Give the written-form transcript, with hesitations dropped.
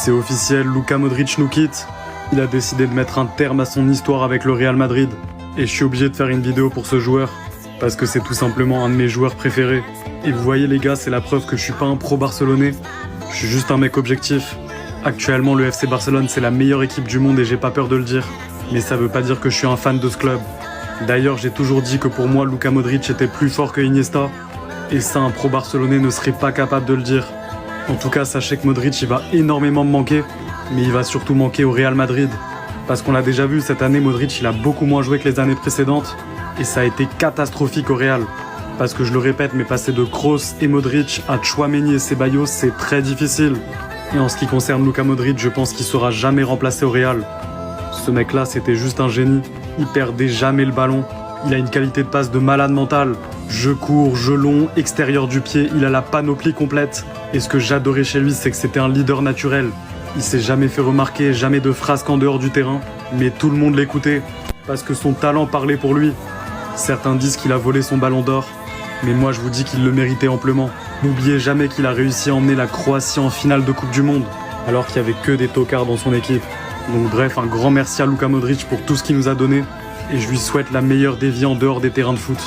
C'est officiel, Luka Modric nous quitte. Il a décidé de mettre un terme à son histoire avec le Real Madrid. Et je suis obligé de faire une vidéo pour ce joueur, parce que c'est tout simplement un de mes joueurs préférés. Et vous voyez les gars, c'est la preuve que je suis pas un pro barcelonais. Je suis juste un mec objectif. Actuellement, le FC Barcelone, c'est la meilleure équipe du monde et j'ai pas peur de le dire. Mais ça veut pas dire que je suis un fan de ce club. D'ailleurs, j'ai toujours dit que pour moi, Luka Modric était plus fort que Iniesta. Et ça, un pro barcelonais ne serait pas capable de le dire. En tout cas, sachez que Modric, il va énormément me manquer. Mais il va surtout manquer au Real Madrid. Parce qu'on l'a déjà vu, cette année, Modric, il a beaucoup moins joué que les années précédentes. Et ça a été catastrophique au Real. Parce que je le répète, mais passer de Kroos et Modric à Tchouaméni et Ceballos, c'est très difficile. Et en ce qui concerne Luka Modric, je pense qu'il sera jamais remplacé au Real. Ce mec-là, c'était juste un génie. Il perdait jamais le ballon. Il a une qualité de passe de malade mental. Jeu court, jeu long, extérieur du pied, il a la panoplie complète. Et ce que j'adorais chez lui, c'est que c'était un leader naturel. Il s'est jamais fait remarquer, jamais de frasques en dehors du terrain. Mais tout le monde l'écoutait, parce que son talent parlait pour lui. Certains disent qu'il a volé son ballon d'or. Mais moi, je vous dis qu'il le méritait amplement. N'oubliez jamais qu'il a réussi à emmener la Croatie en finale de Coupe du Monde, alors qu'il n'y avait que des tocards dans son équipe. Donc bref, un grand merci à Luka Modric pour tout ce qu'il nous a donné. Et je lui souhaite la meilleure des vies en dehors des terrains de foot.